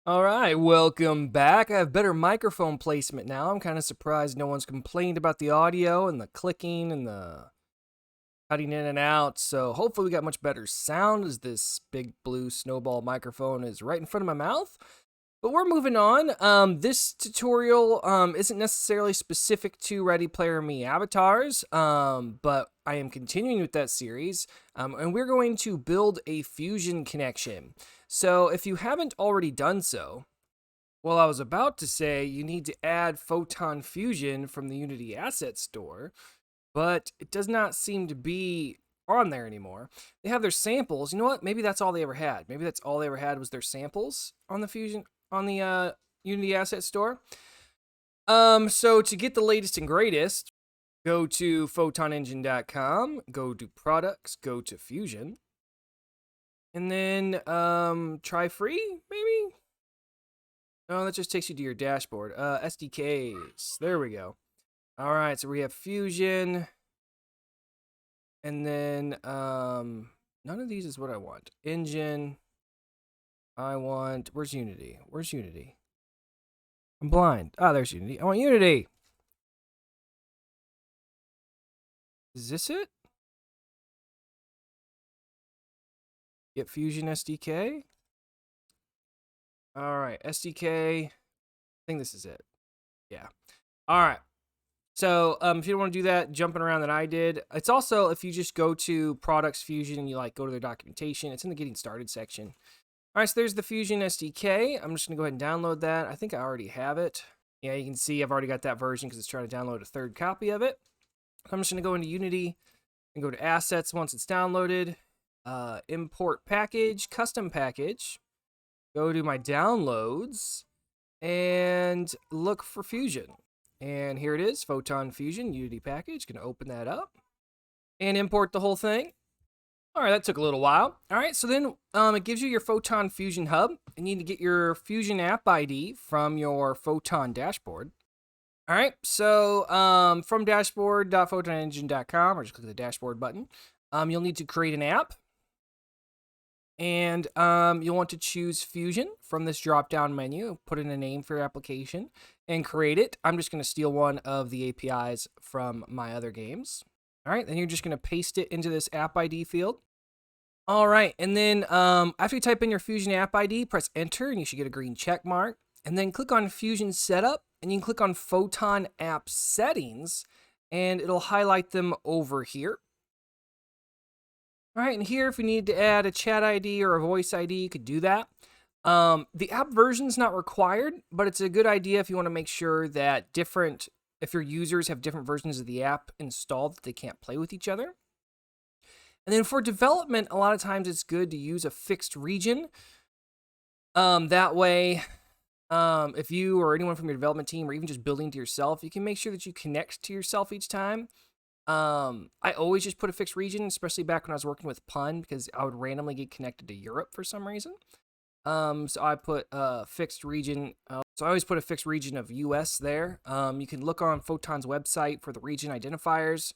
All right, welcome back. I have better microphone placement now. I'm kind of surprised no one's complained about the audio and the clicking and the cutting in and out. So hopefully we got much better sound as this big blue snowball microphone is right in front of my mouth. But we're moving on. This tutorial isn't necessarily specific to Ready Player Me avatars, but I am continuing with that series, and we're going to build a fusion connection. So if you haven't already done so, well, I was about to say you need to add Photon Fusion from the Unity Asset Store, but it does not seem to be on there anymore. They have their samples. You know what? Maybe that's all they ever had. Maybe that's all they ever had was their samples on the Fusion on the Unity Asset Store. So to get the latest and greatest, go to photonengine.com, go to products, go to Fusion, and then try free, maybe? No, that just takes you to your dashboard. SDKs. There we go. All right, so we have Fusion. And then none of these is what I want. Engine. I want, where's Unity? Where's Unity? I'm blind. Ah, there's Unity. I want Unity. Is this it? Get Fusion SDK. All right, SDK. I think this is it. Yeah. All right. So if you don't want to do that jumping around that I did, it's also if you just go to Products Fusion and you like go to their documentation, it's in the Getting Started section. All right, so there's the Fusion SDK. I'm just gonna go ahead and download that. I think I already have it. Yeah, you can see I've already got that version because it's trying to download a third copy of it. I'm just gonna go into Unity and go to Assets once it's downloaded. Import package, custom package. Go to my downloads and look for Fusion. And here it is, Photon Fusion Unity package. Gonna open that up and import the whole thing. All right, that took a little while. All right, so then it gives you your Photon Fusion hub. You need to get your Fusion app ID from your Photon dashboard. All right, so from dashboard.photonengine.com, or just click the dashboard button, you'll need to create an app. And you'll want to choose Fusion from this drop-down menu, put in a name for your application, and create it. I'm just going to steal one of the APIs from my other games. All right, then you're just going to paste it into this app ID field. All right, and then after you type in your Fusion app ID, press enter, and you should get a green check mark. And then click on Fusion Setup, and you can click on Photon App Settings, and it'll highlight them over here. All right, and here if you need to add a chat ID or a voice ID, you could do that. The app version is not required, but it's a good idea if you want to make sure that if your users have different versions of the app installed, that they can't play with each other. And then for development, a lot of times it's good to use a fixed region. That way, if you or anyone from your development team or even just building to yourself, you can make sure that you connect to yourself each time. I always just put a fixed region, especially back when I was working with Pun, because I would randomly get connected to Europe for some reason. So I put a fixed region. So I always put a fixed region of US there. You can look on Photon's website for the region identifiers.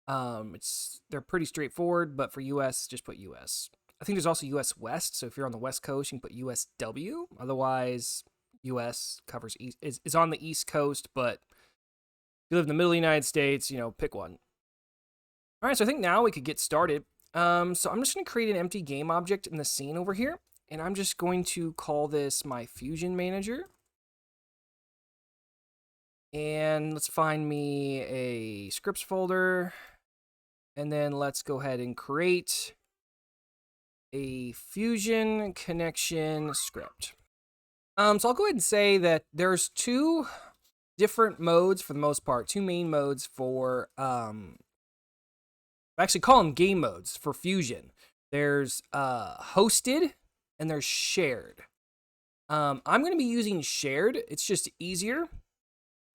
They're pretty straightforward, but for US, just put US. I think there's also US West. So if you're on the West Coast, you can put USW. Otherwise, US covers is on the East Coast, but if you live in the middle of the United States, pick one. All right, so I think now we could get started. So I'm just going to create an empty game object in the scene over here, and I'm just going to call this my Fusion Manager. And let's find me a scripts folder, and then let's go ahead and create a Fusion connection script. So I'll go ahead and say that there's two different modes for the most part, two main modes for I actually call them game modes for Fusion. There's hosted and there's shared. I'm going to be using shared. It's just easier.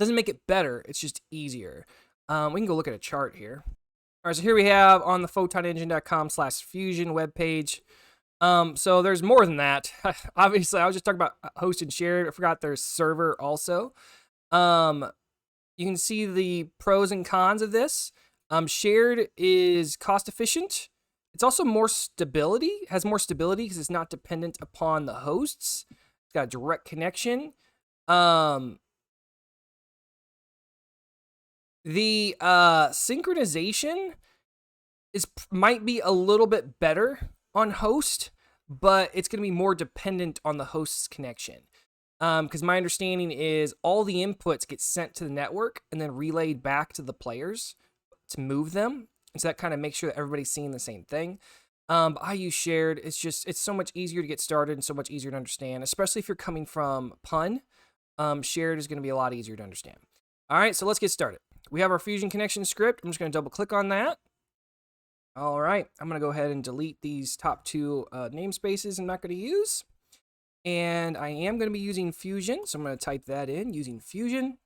Doesn't make it better. It's just easier. We can go look at a chart here. All right, so here we have on the photonengine.com/fusion webpage. So there's more than that. Obviously, I was just talking about host and shared. I forgot there's server also. You can see the pros and cons of this. Shared is cost efficient. It's also more stability, has more stability because it's not dependent upon the hosts. It's got a direct connection. The synchronization might be a little bit better on host, but it's going to be more dependent on the host's connection. Because my understanding is all the inputs get sent to the network and then relayed back to the players to move them. And so that kind of makes sure that everybody's seeing the same thing. I use shared. It's so much easier to get started and so much easier to understand, especially if you're coming from Pun. Shared is going to be a lot easier to understand. All right, so let's get started. We have our Fusion connection script. I'm just going to double click on that. All right, I'm going to go ahead and delete these top two namespaces I'm not going to use. And I am going to be using Fusion, so I'm going to type that in, using Fusion.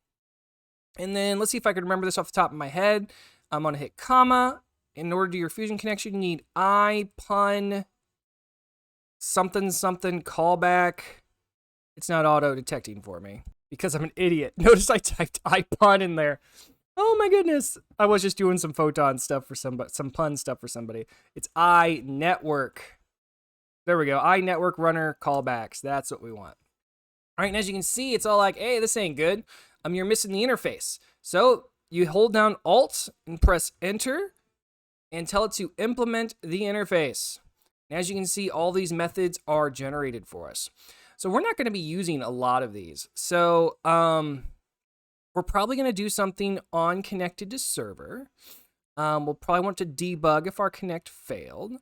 And then let's see if I can remember this off the top of my head. I'm going to hit comma. In order to do your Fusion connection, you need IPUN something something callback. It's not auto-detecting for me because I'm an idiot. Notice I typed IPUN in there. Oh my goodness. I was just doing some Photon stuff for somebody, some Pun stuff for somebody. It's iNetwork. There we go. iNetwork runner callbacks. That's what we want. All right, and as you can see, it's all like, hey, this ain't good. You're missing the interface. So you hold down Alt and press Enter and tell it to implement the interface. And as you can see, all these methods are generated for us. So we're not going to be using a lot of these. So we're probably going to do something on connected to server. We'll probably want to debug if our connect failed.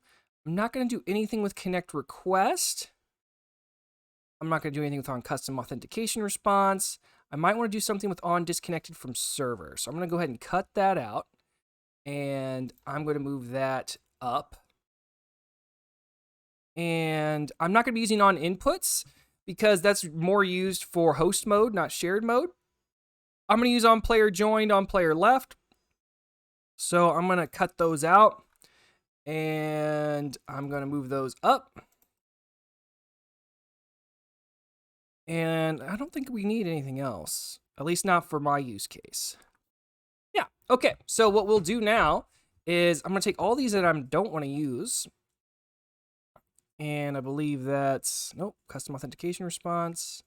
I'm not going to do anything with connect request. I'm not going to do anything with on custom authentication response. I might want to do something with on disconnected from server. So I'm going to go ahead and cut that out. And I'm going to move that up. And I'm not going to be using on inputs because that's more used for host mode, not shared mode. I'm going to use on player joined, on player left. So I'm going to cut those out. And I'm going to move those up. And I don't think we need anything else, at least not for my use case. Yeah, okay. So what we'll do now is I'm going to take all these that I don't want to use. And I believe that's, nope, custom authentication response.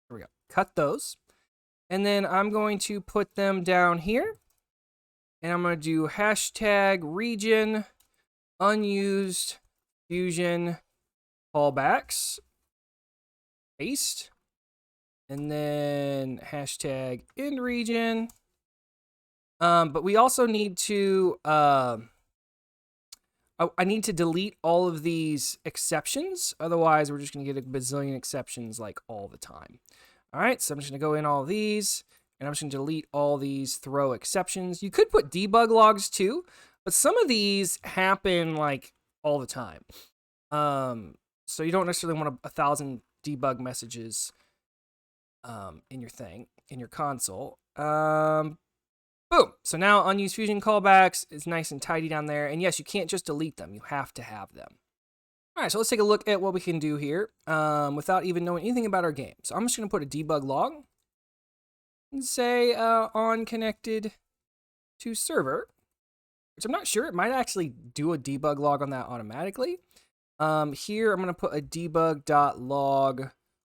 There we go. Cut those. And then I'm going to put them down here. And I'm going to do hashtag region unused Fusion callbacks. Paste. And then hashtag end region. But we also need to, I need to delete all of these exceptions. Otherwise, we're just going to get a bazillion exceptions like all the time. All right, so I'm just going to go in all these, and I'm just going to delete all these throw exceptions. You could put debug logs too, but some of these happen like all the time. So you don't necessarily want 1,000 debug messages in your thing, in your console. Boom. So now unused Fusion callbacks is nice and tidy down there. And yes, you can't just delete them. You have to have them. All right, so let's take a look at what we can do here without even knowing anything about our game. So I'm just going to put a debug log and say on connected to server, which I'm not sure. It might actually do a debug log on that automatically. Here, I'm going to put a debug.log.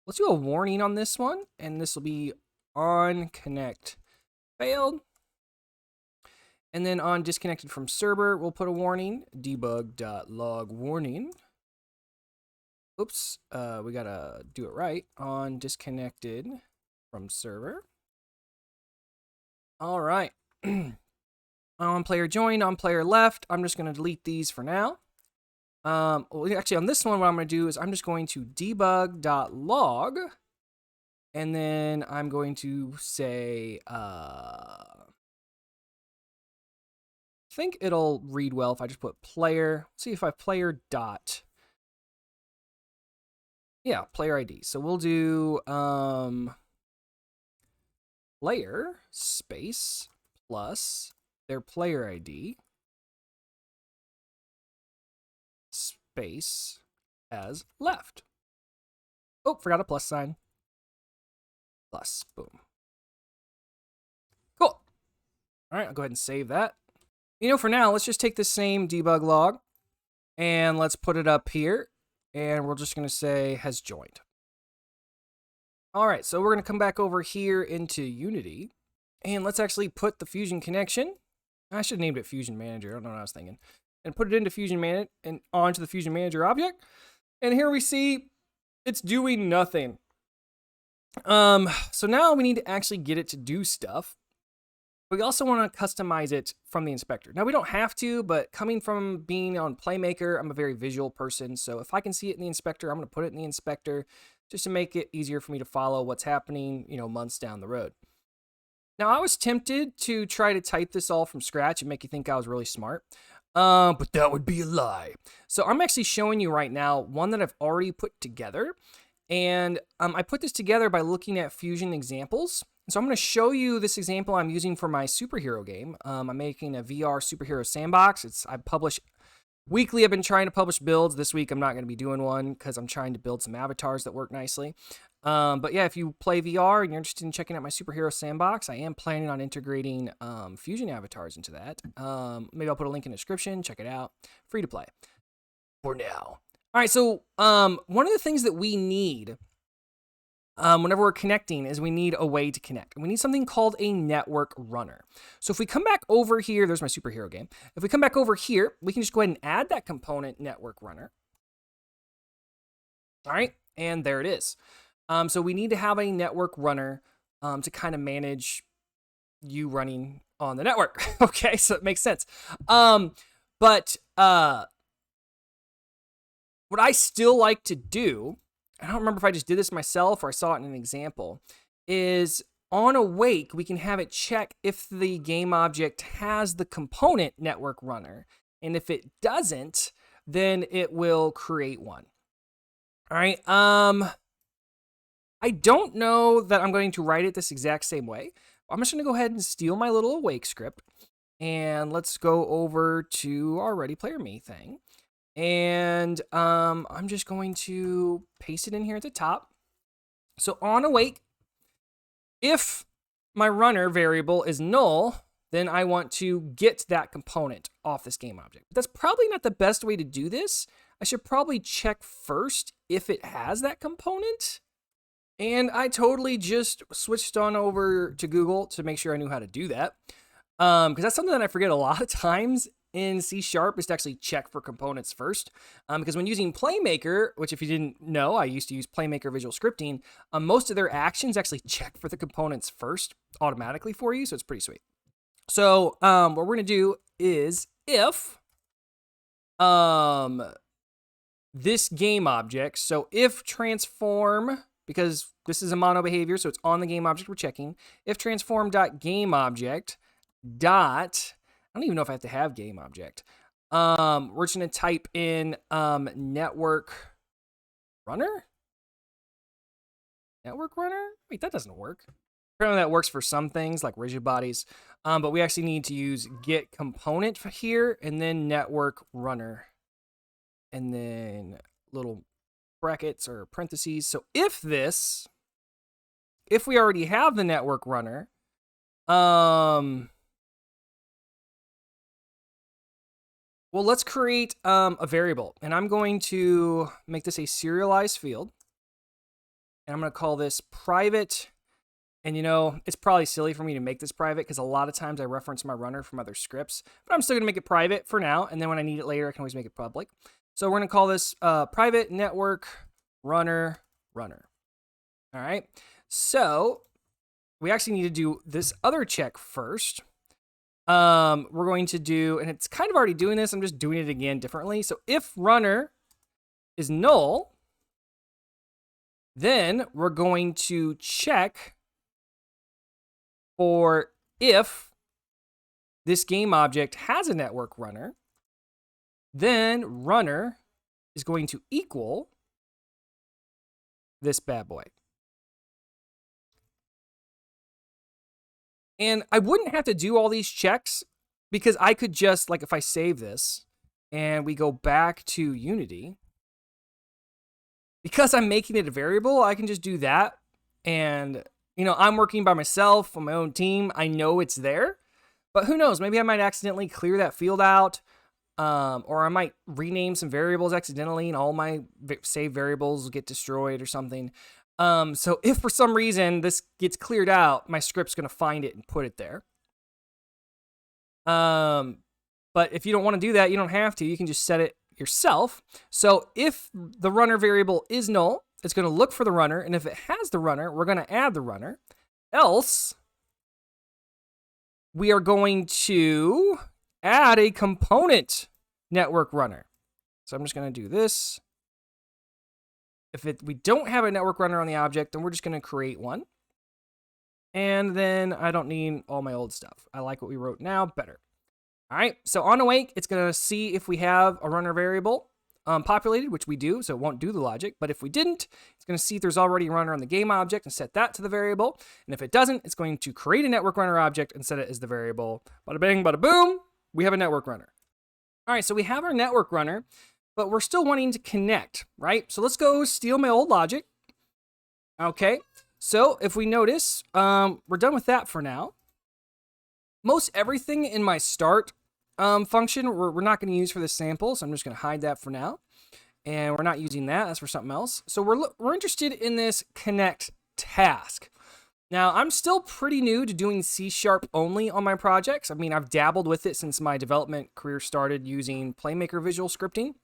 Let's do a warning on this one, and this will be on connect failed. And then on disconnected from server, we'll put a warning, debug.log warning. Oops, we gotta do it right. On disconnected from server. All right. On player joined, on player left. I'm just gonna delete these for now. Well, actually, on this one, what I'm gonna do is I'm just going to debug.log, and then I'm going to say, I think it'll read well if I just put player. Let's see if I player dot. Yeah, player ID. So we'll do player space plus their player ID space as left. Oh, forgot a plus sign. Plus, boom. Cool. All right, I'll go ahead and save that. You know, for now, let's just take the same debug log and let's put it up here. And we're just going to say has joined. All right, so we're going to come back over here into Unity, and let's actually put the Fusion connection. I should have named it Fusion Manager. I don't know what I was thinking. And put it into Fusion Manager and onto the Fusion Manager object. And here we see it's doing nothing. So now we need to actually get it to do stuff. We also want to customize it from the inspector. Now we don't have to, but coming from being on Playmaker, I'm a very visual person. So if I can see it in the inspector, I'm going to put it in the inspector just to make it easier for me to follow what's happening, months down the road. Now I was tempted to try to type this all from scratch and make you think I was really smart. But that would be a lie. So I'm actually showing you right now one that I've already put together. And I put this together by looking at Fusion examples. So I'm going to show you this example I'm using for my superhero game. I'm making a VR superhero sandbox. I publish weekly. I've been trying to publish builds. This week I'm not going to be doing one because I'm trying to build some avatars that work nicely. But yeah, if you play VR and you're interested in checking out my superhero sandbox, I am planning on integrating Fusion avatars into that. Maybe I'll put a link in the description. Check it out. Free to play for now. All right, so one of the things that we need whenever we're connecting is we need a way to connect. We need something called a network runner. So if we come back over here, there's my superhero game. If we come back over here, we can just go ahead and add that component network runner. All right, and there it is. So we need to have a network runner to kind of manage you running on the network. Okay, so it makes sense. But what I still like to do, I don't remember if I just did this myself or I saw it in an example, is on awake, we can have it check if the game object has the component network runner. And if it doesn't, then it will create one. All right. I don't know that I'm going to write it this exact same way. I'm just going to go ahead and steal my little awake script. And let's go over to our Ready Player Me thing. And I'm just going to paste it in here at the top. So on awake, if my runner variable is null, then I want to get that component off this game object. But that's probably not the best way to do this. I should probably check first if it has that component. And I totally just switched on over to Google to make sure I knew how to do that. Because that's something that I forget a lot of times in C# is to actually check for components first. Because when using Playmaker, which if you didn't know, I used to use Playmaker Visual Scripting, most of their actions actually check for the components first automatically for you, so it's pretty sweet. So what we're going to do is if this game object, so if transform, because this is a mono behavior, so it's on the game object we're checking, if transform.gameObject dot, I don't even know if I have to have game object. We're just going to type in network runner? Network runner? Wait, that doesn't work. Apparently that works for some things like rigid bodies. But we actually need to use get component here and then network runner. And then little brackets or parentheses. So if we already have the network runner, well, let's create a variable, and I'm going to make this a serialized field, and I'm going to call this private, and it's probably silly for me to make this private because a lot of times I reference my runner from other scripts, but I'm still going to make it private for now, and then when I need it later, I can always make it public. So we're going to call this private network runner. All right, so we actually need to do this other check first. We're going to do, and it's kind of already doing this, I'm just doing it again differently. So if runner is null, then we're going to check for if this game object has a network runner, then runner is going to equal this bad boy. And I wouldn't have to do all these checks because I could just, like if I save this and we go back to Unity, because I'm making it a variable, I can just do that. And, I'm working by myself on my own team. I know it's there, but who knows? Maybe I might accidentally clear that field out. Or I might rename some variables accidentally and all my saved variables get destroyed or something. So if for some reason this gets cleared out, my script's going to find it and put it there. But if you don't want to do that, you don't have to. You can just set it yourself. So if the runner variable is null, it's going to look for the runner. And if it has the runner, we're going to add the runner. Else, we are going to add a component network runner. So I'm just going to do this. If we don't have a network runner on the object, then we're just going to create one. And then I don't need all my old stuff. I like what we wrote now better. All right, so on awake, it's going to see if we have a runner variable populated, which we do, so it won't do the logic. But if we didn't, it's going to see if there's already a runner on the game object and set that to the variable. And if it doesn't, it's going to create a network runner object and set it as the variable. Bada bing, bada boom, we have a network runner. All right, so we have our network runner, but we're still wanting to connect, right? So let's go steal my old logic. Okay, so if we notice, we're done with that for now. Most everything in my start function, we're not going to use for this sample, so I'm just going to hide that for now. And we're not using that. That's for something else. So we're interested in this connect task. Now, I'm still pretty new to doing C# only on my projects. I mean, I've dabbled with it since my development career started using Playmaker visual scripting.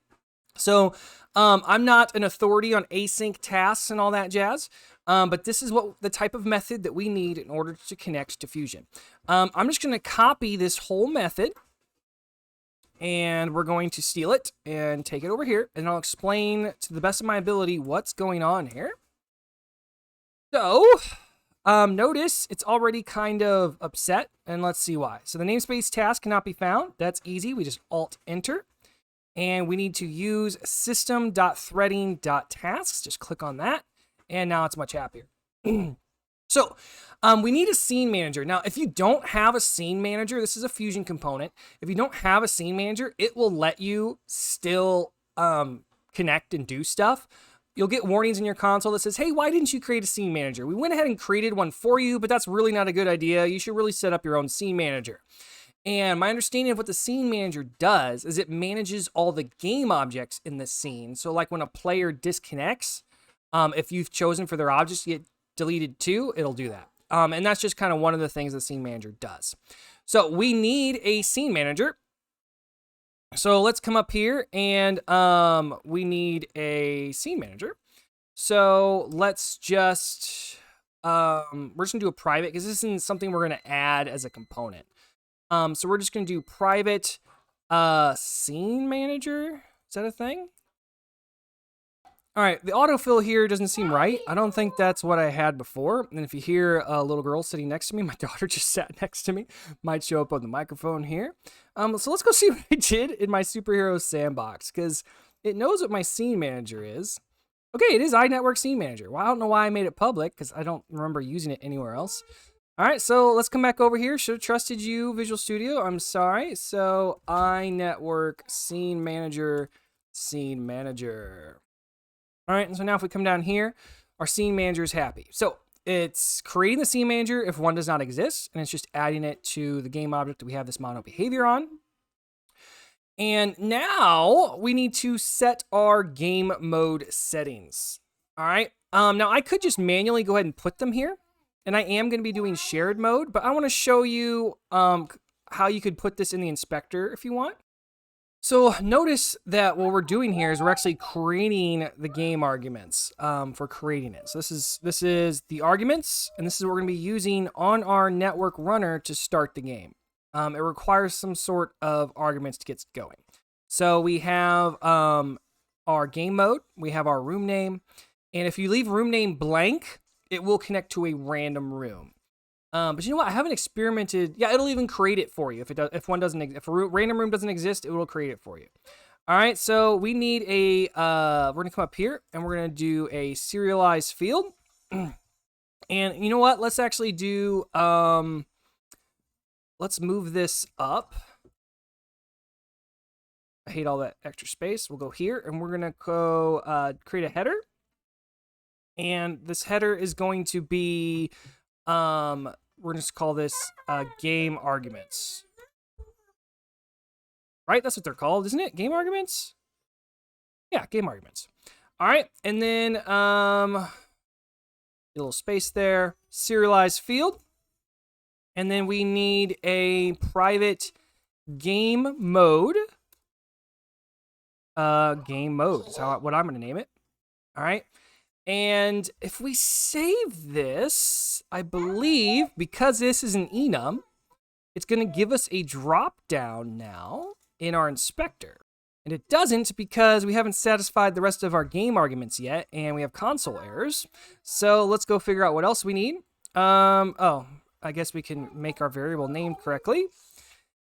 So I'm not an authority on async tasks and all that jazz, but this is what the type of method that we need in order to connect to Fusion. I'm just going to copy this whole method, and we're going to steal it and take it over here, and I'll explain to the best of my ability what's going on here. So notice it's already kind of upset, and let's see why. So the namespace task cannot be found. That's easy. We just Alt-Enter. And we need to use system.threading.tasks. Just click on that. And now it's much happier. So we need a scene manager. Now, if you don't have a scene manager, this is a Fusion component. If you don't have a scene manager, it will let you still connect and do stuff. You'll get warnings in your console that says, hey, why didn't you create a scene manager? We went ahead and created one for you, but that's really not a good idea. You should really set up your own scene manager. And my understanding of what the scene manager does is it manages all the game objects in the scene. So like when a player disconnects, if you've chosen for their objects to get deleted too, it'll do that. And that's just kind of one of the things the scene manager does. So we need a scene manager. So let's come up here and we need a scene manager. So let's just, we're just gonna do a private because this isn't something we're gonna add as a component. So we're just going to do private scene manager. Is that a thing? All right, the autofill here doesn't seem right. I don't think that's what I had before. And if you hear a little girl sitting next to me, my daughter just sat next to me, might show up on the microphone here. So let's go see what I did in my superhero sandbox because it knows what my scene manager is. Okay, it is iNetwork Scene Manager. Well, I don't know why I made it public because I don't remember using it anywhere else. All right, so let's come back over here. Should have trusted you, Visual Studio. I'm sorry. So iNetwork Scene Manager, Scene Manager. All right, and so now if we come down here, our Scene Manager is happy. So it's creating the Scene Manager if one does not exist, and it's just adding it to the game object that we have this mono behavior on. And now we need to set our game mode settings. All right, now I could just manually go ahead and put them here. And I am going to be doing shared mode, but I want to show you how you could put this in the inspector if you want. So notice that what we're doing here is we're actually creating the game arguments for creating it. So this is the arguments, and this is what we're going to be using on our network runner to start the game. It requires some sort of arguments to get going. So we have our game mode, we have our room name, and if you leave room name blank, it will connect to a random room. But you know what? I haven't experimented. Yeah, it'll even create it for you. If a random room doesn't exist, it will create it for you. All right, so we need a, we're gonna come up here and we're gonna do a serialized field. And you know what? Let's actually do, let's move this up. I hate all that extra space. We'll go here and we're gonna go create a header. And this header is going to be, we're going to call this game arguments. Right? That's what they're called, isn't it? Game arguments? Yeah, game arguments. All right. And then a little space there. Serialized field. And then we need a private game mode. Game mode is what I'm going to name it. All right. And if we save this, I believe, because this is an enum, it's going to give us a drop down now in our inspector. And it doesn't because we haven't satisfied the rest of our game arguments yet, and we have console errors. So let's go figure out what else we need. Oh, I guess we can make our variable name correctly.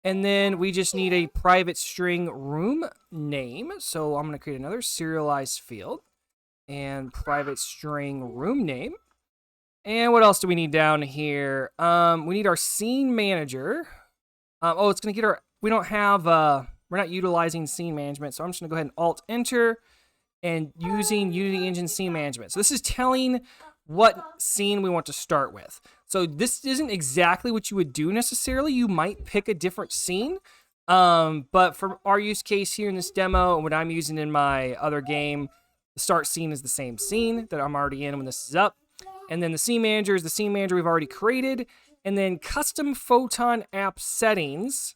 And then we just need a private string room name. So I'm going to create another serialized field and private string room name. And what else do we need down here? We need our scene manager. Oh, it's going to get our, we don't have, we're not utilizing scene management. So I'm just going to go ahead and Alt Enter and using Unity Engine scene management. So this is telling what scene we want to start with. So this isn't exactly what you would do necessarily. You might pick a different scene. But for our use case here in this demo, and what I'm using in my other game, the start scene is the same scene that I'm already in when this is up. And then the scene manager is the scene manager we've already created. And then custom Photon app settings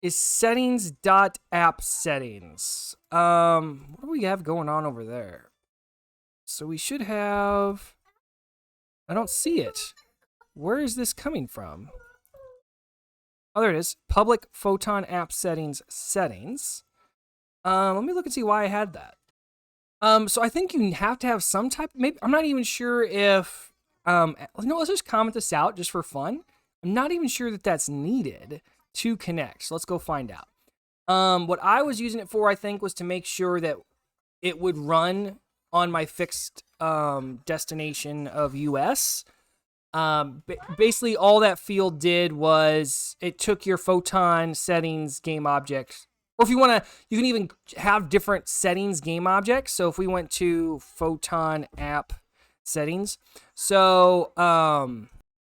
is settings.app settings. What do we have going on over there? So we should have, I don't see it. Where is this coming from? Oh, there it is. Public Photon app settings settings. Let me look and see why I had that. So I think you have to have some type, maybe, I'm not even sure if, let's just comment this out just for fun. I'm not even sure that that's needed to connect. So let's go find out. What I was using it for, I think, was to make sure that it would run on my fixed destination of US. Basically, all that field did was it took your Photon settings game object, or if you want to, you can even have different settings game objects. So if we went to Photon app settings, so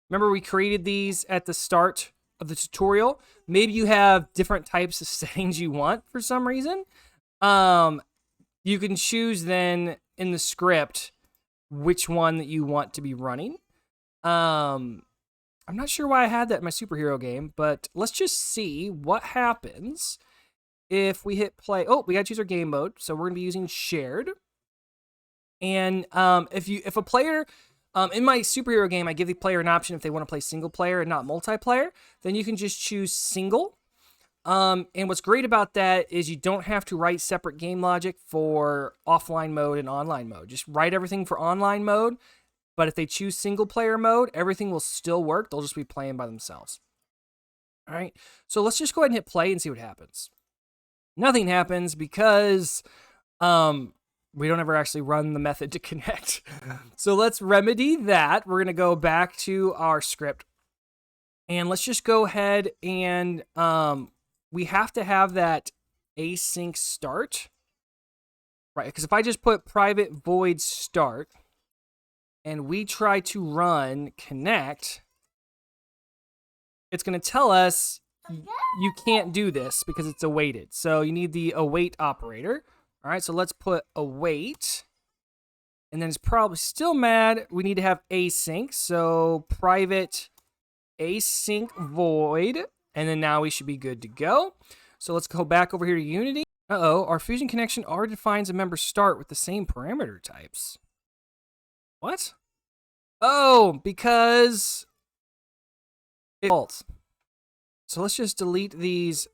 remember we created these at the start of the tutorial. Maybe you have different types of settings you want for some reason. You can choose then in the script which one that you want to be running. I'm not sure why I had that in my superhero game, but let's just see what happens if we hit play. Oh, we got to choose our game mode, so we're going to be using shared. And if a player, in my superhero game, I give the player an option if they want to play single player and not multiplayer, then you can just choose single. And what's great about that is you don't have to write separate game logic for offline mode and online mode. Just write everything for online mode. But if they choose single player mode, everything will still work. They'll just be playing by themselves. All right. So let's just go ahead and hit play and see what happens. Nothing happens because we don't ever actually run the method to connect. So let's remedy that. We're going to go back to our script. And let's just go ahead and we have to have that async start. Right. Because if I just put private void start, and we try to run connect, it's going to tell us you can't do this because it's awaited. So you need the await operator. All right, so let's put await. And then it's probably still mad. We need to have async. So private async void. And then now we should be good to go. So let's go back over here to Unity. Uh-oh, our Fusion connection already defines a member start with the same parameter types. What? Oh, because default. So let's just delete these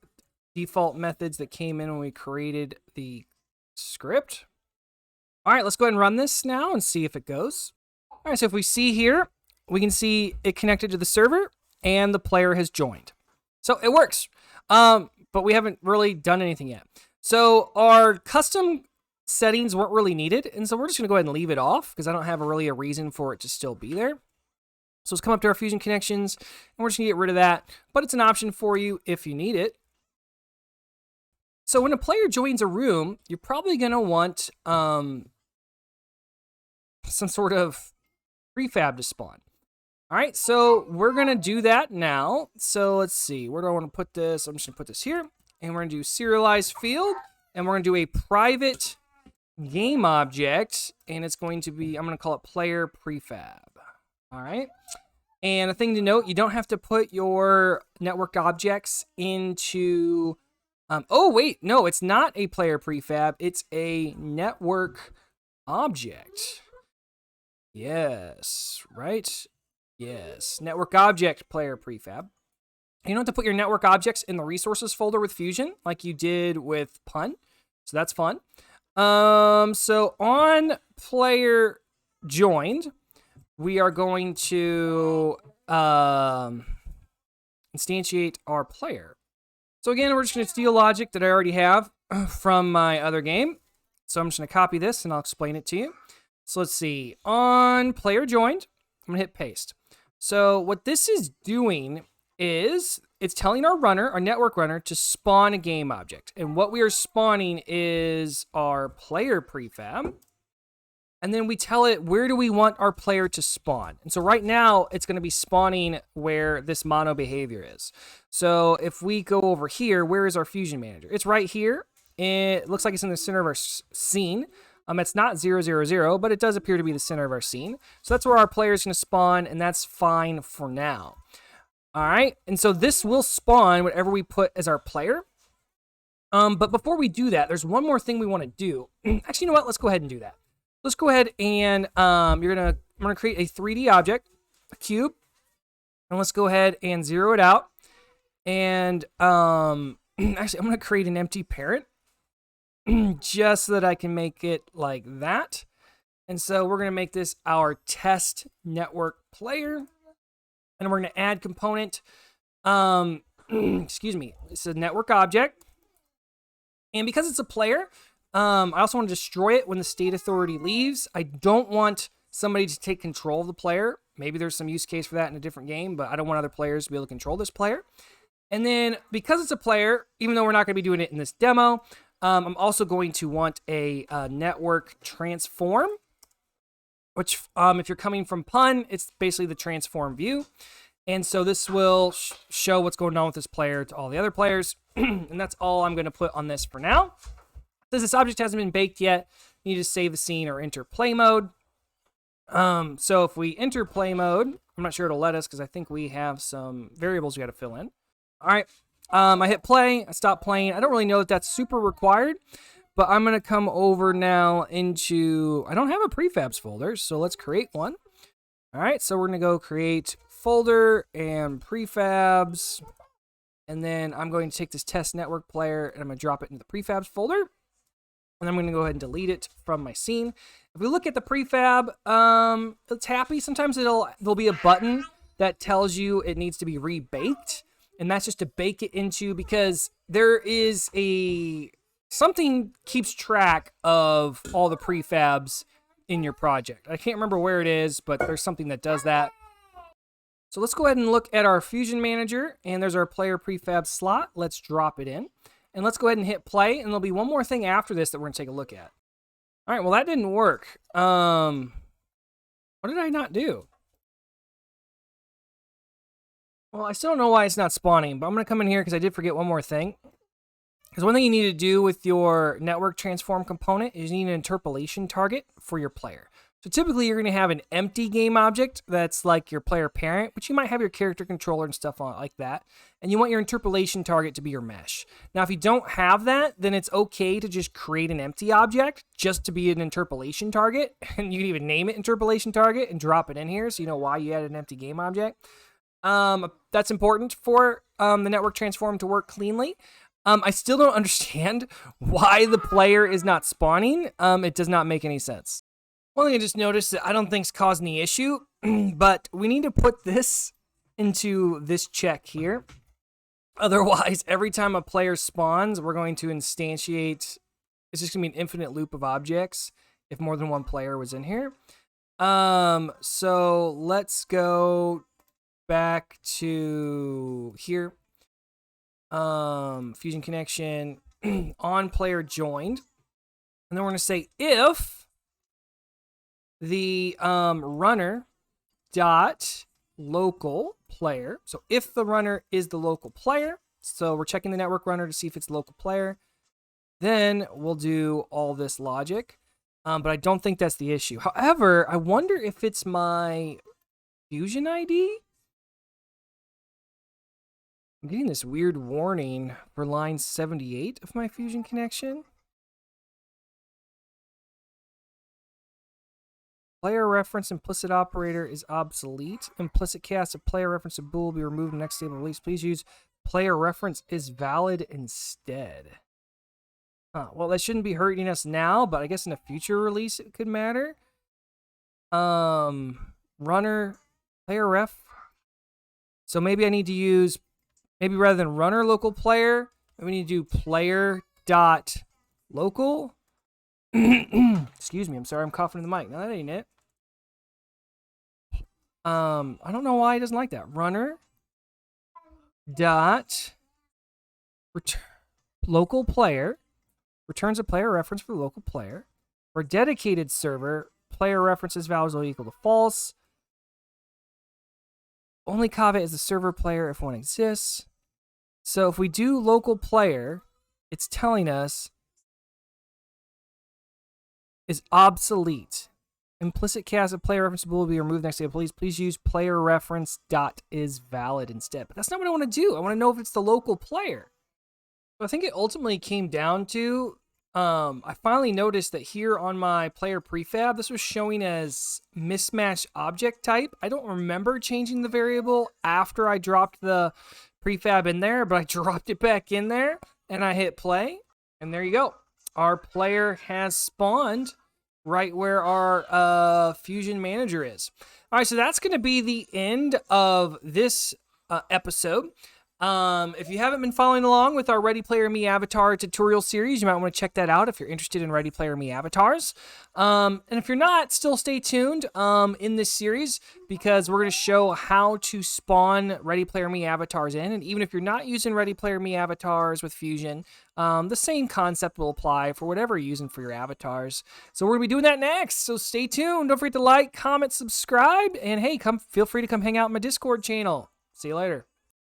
default methods that came in when we created the script. All right, let's go ahead and run this now and see if it goes. All right, so if we see here, we can see it connected to the server and the player has joined. So it works, but we haven't really done anything yet. So our custom settings weren't really needed, and so we're just going to go ahead and leave it off because I don't have really a reason for it to still be there. So let's come up to our Fusion connections, and we're just going to get rid of that, but it's an option for you if you need it. So when a player joins a room, you're probably going to want some sort of prefab to spawn. All right, so we're going to do that now. So let's see, where do I want to put this? I'm just going to put this here, and we're going to do serialized field, and we're going to do a private game object, and it's going to be, I'm going to call it player prefab. All right. And a thing to note, you don't have to put your network objects into... oh, wait. No, it's not a player prefab. It's a network object. Yes, right? Yes. Network object player prefab. You don't have to put your network objects in the resources folder with Fusion like you did with Pun. So that's fun. So on player joined, we are going to instantiate our player. So again, we're just going to steal logic that I already have from my other game. So I'm just going to copy this and I'll explain it to you. So let's see. On player joined, I'm going to hit paste. So what this is doing is it's telling our runner, our network runner, to spawn a game object. And what we are spawning is our player prefab. And then we tell it, where do we want our player to spawn? And so right now, it's going to be spawning where this mono behavior is. So if we go over here, where is our Fusion Manager? It's right here. It looks like it's in the center of our scene. It's not 0, 0, 0, but it does appear to be the center of our scene. So that's where our player is going to spawn, and that's fine for now. All right, and so this will spawn whatever we put as our player. But before we do that, there's one more thing we want to do. Actually, you know what? Let's go ahead and do that. Let's go ahead and I'm gonna create a 3D object, a cube, and let's go ahead and zero it out. And actually, I'm gonna create an empty parent just so that I can make it like that. And so we're gonna make this our test network player. And we're going to add component, excuse me, it's a network object. And because it's a player, I also want to destroy it when the state authority leaves. I don't want somebody to take control of the player. Maybe there's some use case for that in a different game, but I don't want other players to be able to control this player. And then because it's a player, even though we're not going to be doing it in this demo, I'm also going to want a network transform, which if you're coming from Pun, it's basically the transform view. And so this will show what's going on with this player to all the other players. And that's all I'm going to put on this for now. Since this object hasn't been baked yet, you need to save the scene or enter play mode. So if we enter play mode, I'm not sure it'll let us because I think we have some variables we got to fill in. All right, I hit play, I stop playing. I don't really know that that's super required. But I'm going to come over now into, I don't have a prefabs folder, so let's create one. All right, so we're going to go create folder and prefabs. And then I'm going to take this test network player and I'm going to drop it into the prefabs folder. And I'm going to go ahead and delete it from my scene. If we look at the prefab, it's happy. Sometimes there'll be a button that tells you it needs to be rebaked. And that's just to bake it into, because there is something keeps track of all the prefabs in your project. I can't remember where it is, but there's something that does that. So let's go ahead and look at our Fusion Manager, and there's our player prefab slot. Let's drop it in, and let's go ahead and hit play, and there'll be one more thing after this that we're going to take a look at. All right, well, that didn't work. What did I not do? Well, I still don't know why it's not spawning, but I'm going to come in here because I did forget one more thing. Because one thing you need to do with your network transform component is you need an interpolation target for your player. So typically you're going to have an empty game object that's like your player parent, but you might have your character controller and stuff on it like that. And you want your interpolation target to be your mesh. Now, if you don't have that, then it's okay to just create an empty object just to be an interpolation target. And you can even name it interpolation target and drop it in here so you know why you added an empty game object. That's important for the network transform to work cleanly. I still don't understand why the player is not spawning. It does not make any sense. One thing I just noticed that I don't think is causing the issue, but we need to put this into this check here. Otherwise, every time a player spawns, we're going to instantiate. It's just going to be an infinite loop of objects if more than one player was in here. So let's go back to here. Fusion connection on player joined. And then we're going to say if the runner dot local player. So if the runner is the local player, so we're checking the network runner to see if it's the local player, then we'll do all this logic. But I don't think that's the issue. However, I wonder if it's my Fusion ID? I'm getting this weird warning for line 78 of my Fusion connection. Player reference implicit operator is obsolete. Implicit cast of player reference to bool will be removed in the next stable release. Please use player reference is valid instead. Well, that shouldn't be hurting us now, but I guess in a future release it could matter. Runner, player ref. So maybe I need to use, maybe rather than runner local player, we need to do player dot local. Excuse me, I'm sorry, I'm coughing in the mic. No, that ain't it. I don't know why he doesn't like that. Runner dot return local player returns a player reference for the local player. For dedicated server, player references values will equal to false. Only caveat is the server player if one exists. So if we do local player, it's telling us is obsolete. Implicit cast of player reference will be removed next to it. Please use player reference dot is valid instead. But that's not what I want to do. I want to know if it's the local player. So I think it ultimately came down to, I finally noticed that here on my player prefab, this was showing as mismatched object type. I don't remember changing the variable after I dropped the prefab in there, but I dropped it back in there and I hit play. And there you go. Our player has spawned right where our Fusion manager is. All right, so that's going to be the end of this episode. If you haven't been following along with our Ready Player Me avatar tutorial series, you might want to check that out if you're interested in Ready Player Me avatars. And if you're not, still stay tuned in this series because we're going to show how to spawn Ready Player Me avatars in. And even if you're not using Ready Player Me avatars with Fusion, the same concept will apply for whatever you're using for your avatars. So we're going to be doing that next. So stay tuned. Don't forget to like, comment, subscribe, and hey, feel free to come hang out in my Discord channel. See you later.